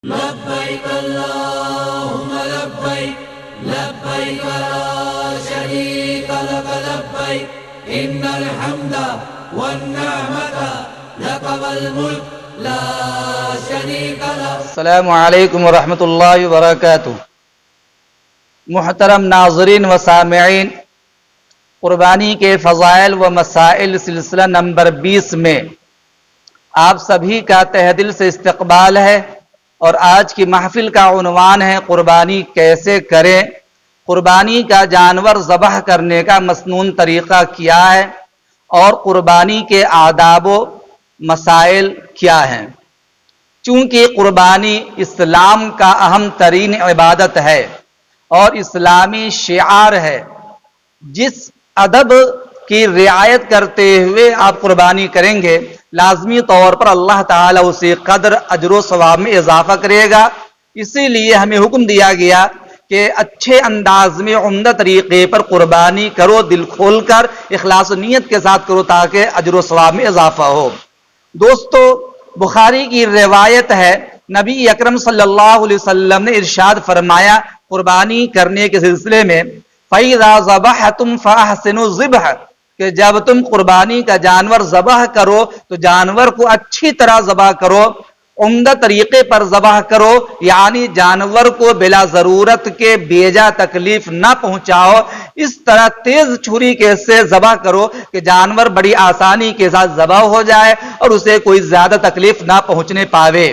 لبیک اللہم لبیک لبیک لا شریک لک لبیک ان الحمد والنعمت لک والملک لا شریک لک۔ السلام علیکم ورحمۃ اللہ وبرکاتہ۔ محترم ناظرین و سامعین، قربانی کے فضائل و مسائل سلسلہ نمبر 20 میں آپ سبھی کا تہ دل سے استقبال ہے، اور آج کی محفل کا عنوان ہے قربانی کیسے کریں، قربانی کا جانور ذبح کرنے کا مسنون طریقہ کیا ہے، اور قربانی کے آداب و مسائل کیا ہیں۔ چونکہ قربانی اسلام کا اہم ترین عبادت ہے اور اسلامی شعار ہے، جس ادب کی رعایت کرتے ہوئے آپ قربانی کریں گے لازمی طور پر اللہ تعالیٰ اسی قدر اجر و ثواب میں اضافہ کرے گا۔ اسی لیے ہمیں حکم دیا گیا کہ اچھے انداز میں عمدہ طریقے پر قربانی کرو، دل کھول کر اخلاص و نیت کے ساتھ کرو تاکہ اجر و ثواب میں اضافہ ہو۔ دوستو، بخاری کی روایت ہے، نبی اکرم صلی اللہ علیہ وسلم نے ارشاد فرمایا قربانی کرنے کے سلسلے میں، فَإِذَا ذَبَحْتُمْ فَأَحْسِنُوا الذِّبْحَ، کہ جب تم قربانی کا جانور ذبح کرو تو جانور کو اچھی طرح ذبح کرو، عمدہ طریقے پر ذبح کرو، یعنی جانور کو بلا ضرورت کے بیجا تکلیف نہ پہنچاؤ۔ اس طرح تیز چھری کے سے ذبح کرو کہ جانور بڑی آسانی کے ساتھ ذبح ہو جائے اور اسے کوئی زیادہ تکلیف نہ پہنچنے پاوے۔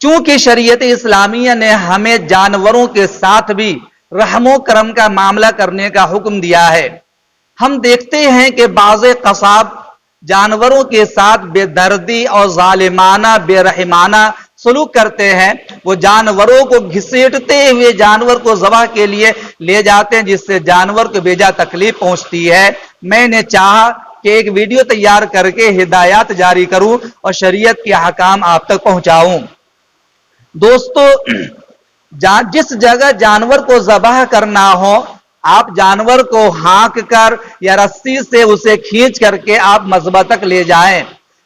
چونکہ شریعت اسلامیہ نے ہمیں جانوروں کے ساتھ بھی رحم و کرم کا معاملہ کرنے کا حکم دیا ہے۔ ہم دیکھتے ہیں کہ بعض قصاب جانوروں کے ساتھ بے دردی اور ظالمانہ بے رحمانہ سلوک کرتے ہیں۔ وہ جانوروں کو گھسیٹتے ہوئے جانور کو ذبح کے لیے لے جاتے ہیں، جس سے جانور کو بیجا تکلیف پہنچتی ہے۔ میں نے چاہا کہ ایک ویڈیو تیار کر کے ہدایات جاری کروں اور شریعت کے احکام آپ تک پہنچاؤں۔ دوستو، جس جگہ جانور کو ذبح کرنا ہو، آپ جانور کو ہانک کر یا رسی سے اسے کھینچ کر کے آپ مذبح تک لے جائیں۔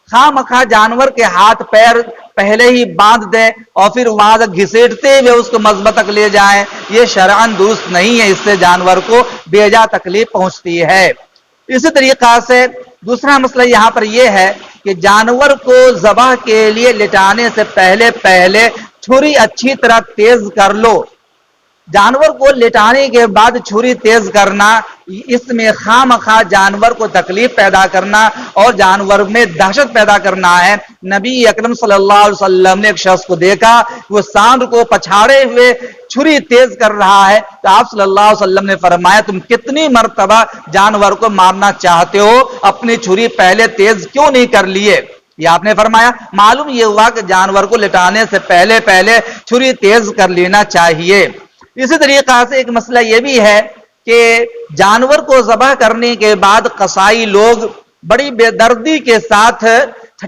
خواہ مخواہ جانور کے ہاتھ پیر پہلے ہی باندھ دیں اور پھر وہاں سے گھسیٹتے ہوئے اس کو مذبح تک لے جائیں، یہ شرعاً درست نہیں ہے، اس سے جانور کو بیجا تکلیف پہنچتی ہے۔ اسی طریقہ سے دوسرا مسئلہ یہاں پر یہ ہے کہ جانور کو ذبح کے لیے لٹانے سے پہلے چھری اچھی طرح تیز کر لو۔ جانور کو لٹانے کے بعد چھری تیز کرنا، اس میں خواہ مخواہ جانور کو تکلیف پیدا کرنا اور جانور میں دہشت پیدا کرنا ہے۔ نبی اکرم صلی اللہ علیہ وسلم نے ایک شخص کو دیکھا، وہ سانڈ کو پچھاڑے ہوئے چھری تیز کر رہا ہے، تو آپ صلی اللہ علیہ وسلم نے فرمایا تم کتنی مرتبہ جانور کو مارنا چاہتے ہو، اپنی چھری پہلے تیز کیوں نہیں کر لیے؟ یہ آپ نے فرمایا۔ معلوم یہ ہوا کہ جانور کو لٹانے سے پہلے چھری تیز کر لینا چاہیے۔ اسی طریقہ سے ایک مسئلہ یہ بھی ہے کہ جانور کو ذبح کرنے کے بعد قصائی لوگ بڑی بے دردی کے ساتھ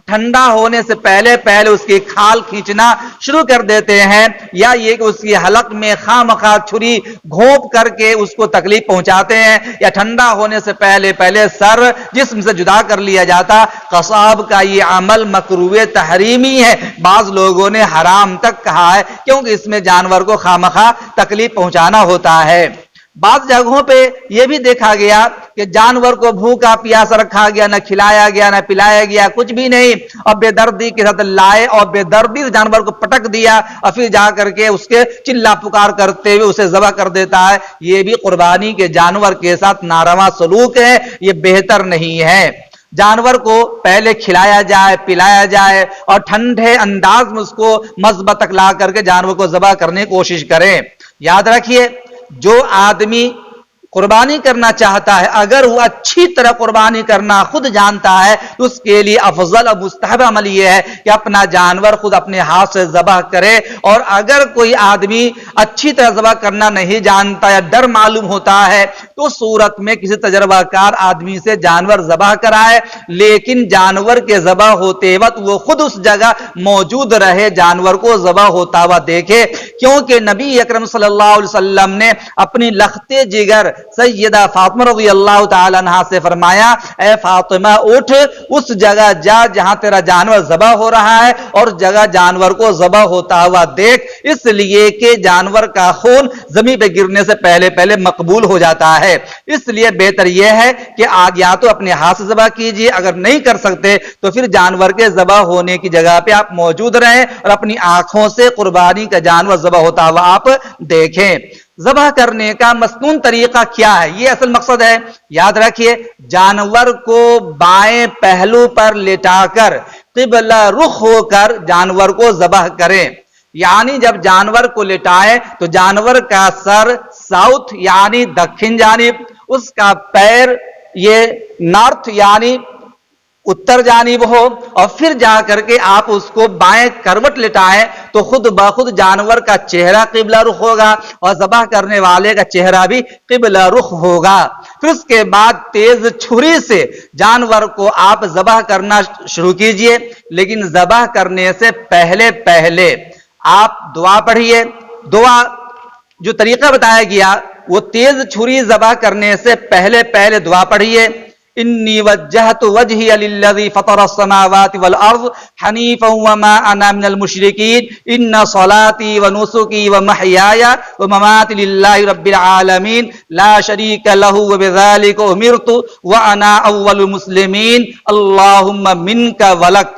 ٹھنڈا ہونے سے پہلے اس کی کھال کھینچنا شروع کر دیتے ہیں، یا یہ کہ اس کی حلق میں خواہ مخواہ چھری گھونپ کر کے اس کو تکلیف پہنچاتے ہیں، یا ٹھنڈا ہونے سے پہلے سر جسم سے جدا کر لیا جاتا۔ قصاب کا یہ عمل مکروہ تحریمی ہے، بعض لوگوں نے حرام تک کہا ہے، کیونکہ اس میں جانور کو خواہ مخواہ تکلیف پہنچانا ہوتا ہے۔ بعض جگہوں پہ یہ بھی دیکھا گیا کہ جانور کو بھوکا پیاسا رکھا گیا، نہ کھلایا گیا نہ پلایا گیا، کچھ بھی نہیں، اور بے دردی کے ساتھ لائے اور بے دردی سے جانور کو پٹک دیا اور پھر جا کر کے اس کے چلا پکار کرتے ہوئے اسے ذبح کر دیتا ہے۔ یہ بھی قربانی کے جانور کے ساتھ ناروا سلوک ہے، یہ بہتر نہیں ہے۔ جانور کو پہلے کھلایا جائے، پلایا جائے اور ٹھنڈے انداز میں اس کو مذبح تک لا کر کے جانور کو ذبح کرنے کی کوشش کریں۔ یاد رکھیے، جو آدمی قربانی کرنا چاہتا ہے، اگر وہ اچھی طرح قربانی کرنا خود جانتا ہے تو اس کے لیے افضل اور مستحب عمل یہ ہے کہ اپنا جانور خود اپنے ہاتھ سے ذبح کرے، اور اگر کوئی آدمی اچھی طرح ذبح کرنا نہیں جانتا یا ڈر معلوم ہوتا ہے تو صورت میں کسی تجربہ کار آدمی سے جانور ذبح کرائے، لیکن جانور کے ذبح ہوتے وقت وہ خود اس جگہ موجود رہے، جانور کو ذبح ہوتا ہوا دیکھے، کیونکہ نبی اکرم صلی اللہ علیہ وسلم نے اپنی لخت جگر سیدہ فاطمہ رضی اللہ تعالی عنہا سے فرمایا اے فاطمہ اٹھ اس جگہ جا جہاں تیرا جانور ذبح ہو رہا ہے اور جگہ جانور کو ذبح ہوتا ہوا دیکھ، اس لیے کہ جانور کا خون زمین پہ گرنے سے پہلے پہلے مقبول ہو جاتا ہے۔ اس لیے بہتر یہ ہے کہ آج یا تو اپنے ہاتھ سے ذبح کیجیے، اگر نہیں کر سکتے تو پھر جانور کے ذبح ہونے کی جگہ پہ آپ موجود رہیں اور اپنی آنکھوں سے قربانی کا جانور ذبح ہوتا ہوا آپ دیکھیں۔ ذبح کرنے کا مسنون طریقہ کیا ہے؟ یہ اصل مقصد ہے، یاد رکھیے، جانور کو بائیں پہلو پر لٹا کر قبلہ رخ ہو کر جانور کو ذبح کریں۔ یعنی جب جانور کو لٹائیں تو جانور کا سر ساؤتھ یعنی دکن جانب، اس کا پیر یہ نارتھ یعنی اتر جانب ہو، اور پھر جا کر کے آپ اس کو بائیں کروٹ لٹائیں تو خود بخود جانور کا چہرہ قبلہ رخ ہوگا اور ذبح کرنے والے کا چہرہ بھی قبلہ رخ ہوگا۔ پھر اس کے بعد تیز چھری سے جانور کو آپ ذبح کرنا شروع کیجئے، لیکن ذبح کرنے سے پہلے پہلے آپ دعا پڑھیے۔ دعا جو طریقہ بتایا گیا وہ تیز چھری ذبح کرنے سے پہلے پہلے دعا پڑھیے۔ انی وجہت وجہی للذی فطر السماوات والارض حنیفا وما انا من المشرکین ان صلاتی ونسکی ومحیای ومماتی للہ رب العالمین لا شریک لہ وبذالک امرت وانا اول المسلمین اللہم منک ولک۔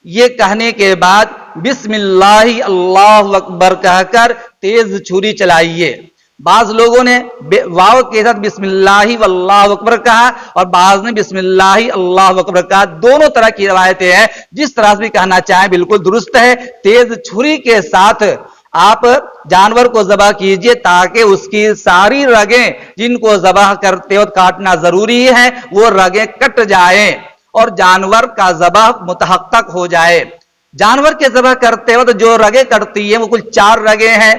یہ کہنے کے بعد بسم اللہ اللہ اکبر کہہ کر تیز چھری چلائیے۔ بعض لوگوں نے واو کے ساتھ بسم اللہ واللہ اکبر کہا اور بعض نے بسم اللہ اللہ اکبر کہا، دونوں طرح کی روایتیں ہیں، جس طرح سے بھی کہنا چاہیں بالکل درست ہے۔ تیز چھری کے ساتھ آپ جانور کو ذبح کیجئے تاکہ اس کی ساری رگیں جن کو ذبح کرتے وقت کاٹنا ضروری ہے وہ رگیں کٹ جائیں اور جانور کا ذبح متحقق ہو جائے۔ جانور کے ذبح کرتے وقت جو رگیں کٹتی ہیں وہ کل 4 رگیں ہیں۔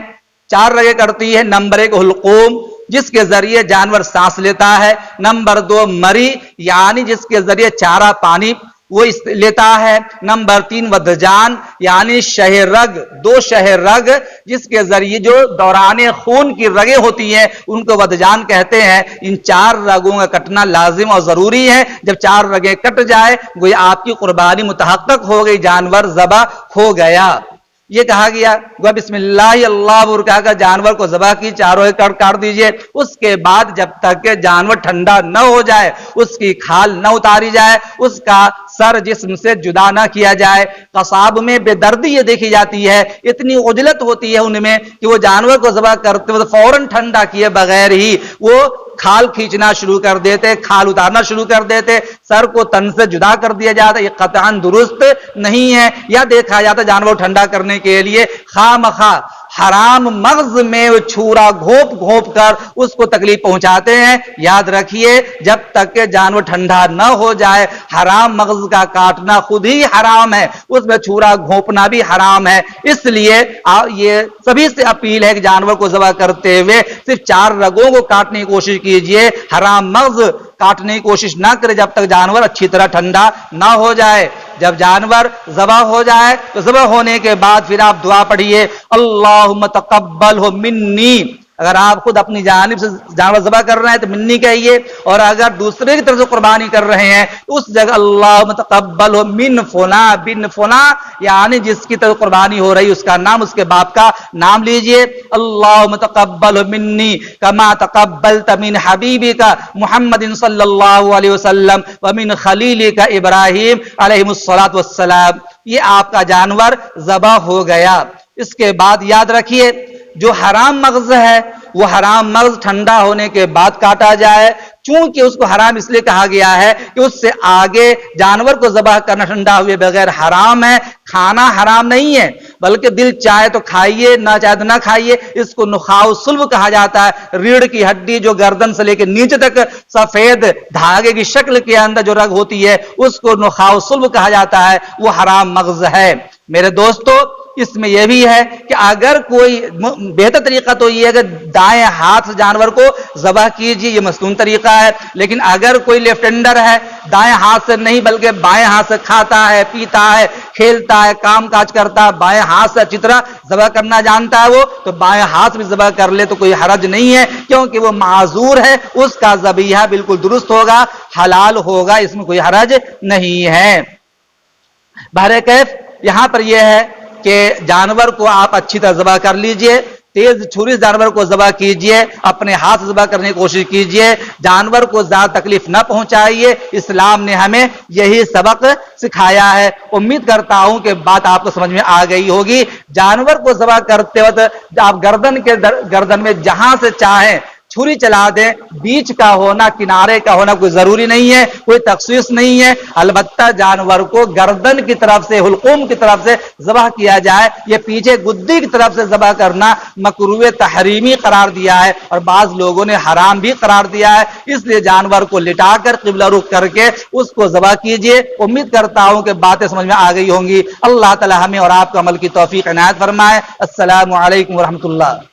4 رگیں کٹتی ہے۔ نمبر 1 حلقوم، جس کے ذریعے جانور سانس لیتا ہے۔ نمبر 2 مری، یعنی جس کے ذریعے چارہ پانی وہ لیتا ہے۔ نمبر 3 ودجان، یعنی شہ رگ، 2 شہ رگ جس کے ذریعے جو دوران خون کی رگیں ہوتی ہیں ان کو ودجان کہتے ہیں۔ ان 4 رگوں کا کٹنا لازم اور ضروری ہے۔ جب 4 رگیں کٹ جائے گویا آپ کی قربانی متحقق ہو گئی، جانور ذبح ہو گیا۔ یہ کہا گیا گویا بسم اللہ اللہ کہا کر جانور کو ذبح کی، چاروں کاٹ دیجئے۔ اس کے بعد جب تک کہ جانور ٹھنڈا نہ ہو جائے، اس کی کھال نہ اتاری جائے، اس کا سر جسم سے جدا نہ کیا جائے۔ قصاب میں بے دردی یہ دیکھی جاتی ہے، اتنی عجلت ہوتی ہے ان میں کہ وہ جانور کو ذبح کرتے وقت فوراً ٹھنڈا کیے بغیر ہی وہ کھال کھینچنا شروع کر دیتے، کھال اتارنا شروع کر دیتے، سر کو تن سے جدا کر دیا جاتا۔ یہ قطعاً درست نہیں ہے۔ یا دیکھا جاتا جانور ٹھنڈا کرنے کے لیے خواہ حرام مغز میں چھورا گھونپ گھونپ کر اس کو تکلیف پہنچاتے ہیں۔ یاد رکھیے جب تک کہ جانور ٹھنڈا نہ ہو جائے حرام مغز کا کاٹنا خود ہی حرام ہے، اس میں چھورا گھونپنا بھی حرام ہے۔ اس لیے یہ سبھی سے اپیل ہے کہ جانور کو ذبح کرتے ہوئے صرف 4 رگوں کو کاٹنے کی کوشش کیجئے، حرام مغز کاٹنے کی کوشش نہ کرے جب تک جانور اچھی طرح ٹھنڈا نہ ہو جائے۔ جب جانور ذبح ہو جائے تو ذبح ہونے کے بعد پھر آپ دعا پڑھیے اللہم تقبلہ منی۔ اگر آپ خود اپنی جانب سے جانور ذبح کر رہے ہیں تو منی کہیے، اور اگر دوسرے کی طرف سے قربانی کر رہے ہیں تو اس جگہ اللہم تقبلہ من فلاں بن فلاں، یعنی جس کی طرف قربانی ہو رہی اس کا نام، اس کے باپ کا نام لیجئے۔ اللہم تقبلہ منی کما تقبلت من حبیبک محمد صلی اللہ علیہ وسلم ومن خلیلک ابراہیم علیہ الصلاۃ والسلام۔ یہ آپ کا جانور ذبح ہو گیا۔ اس کے بعد یاد رکھیے جو حرام مغز ہے وہ حرام مغز ٹھنڈا ہونے کے بعد کاٹا جائے، چونکہ اس کو حرام اس لیے کہا گیا ہے کہ اس سے آگے جانور کو ذبح کرنا ٹھنڈا ہوئے بغیر حرام ہے، کھانا حرام نہیں ہے، بلکہ دل چاہے تو کھائیے، نہ چاہے تو نہ کھائیے۔ اس کو نخاع صلب کہا جاتا ہے، ریڑھ کی ہڈی جو گردن سے لے کے نیچے تک سفید دھاگے کی شکل کے اندر جو رگ ہوتی ہے اس کو نخاع صلب کہا جاتا ہے، وہ حرام مغز ہے۔ میرے دوستو اس میں یہ بھی ہے کہ اگر کوئی بہتر طریقہ تو یہ ہے کہ دائیں ہاتھ سے جانور کو ذبح کیجیے، یہ مسنون طریقہ ہے. لیکن اگر کوئی لیفٹ ہینڈر ہے، دائیں ہاتھ سے نہیں بلکہ بائیں ہاتھ سے کھاتا ہے، پیتا ہے، کھیلتا ہے، کام کاج کرتا ہے، بائیں ہاتھ سے اچھی طرح ذبح کرنا جانتا ہے وہ، تو بائیں ہاتھ بھی ذبح کر لے تو کوئی حرج نہیں ہے، کیونکہ وہ معذور ہے، اس کا ذبیحہ بالکل درست ہوگا، حلال ہوگا، اس میں کوئی حرج نہیں ہے. بہرکیف یہاں پر یہ ہے کہ جانور کو آپ اچھی طرح ذبح کر لیجئے، تیز چھری جانور کو ذبح کیجئے، اپنے ہاتھ ذبح کرنے کی کوشش کیجئے، جانور کو زیادہ تکلیف نہ پہنچائیے. اسلام نے ہمیں یہی سبق سکھایا ہے. امید کرتا ہوں کہ بات آپ کو سمجھ میں آ گئی ہوگی. جانور کو ذبح کرتے وقت آپ گردن میں جہاں سے چاہیں چھری چلا دیں، بیچ کا ہونا، کنارے کا ہونا کوئی ضروری نہیں ہے، کوئی تخصیص نہیں ہے. البتہ جانور کو گردن کی طرف سے، حلقوم کی طرف سے ذبح کیا جائے. یہ پیچھے گدی کی طرف سے ذبح کرنا مکروہ تحریمی قرار دیا ہے اور بعض لوگوں نے حرام بھی قرار دیا ہے. اس لیے جانور کو لٹا کر قبلہ رخ کر کے اس کو ذبح کیجئے. امید کرتا ہوں کہ باتیں سمجھ میں آ گئی ہوں گی. اللہ تعالی ہمیں اور آپ کو عمل کی توفیق عنایت فرمائے. السلام علیکم ورحمۃ اللہ.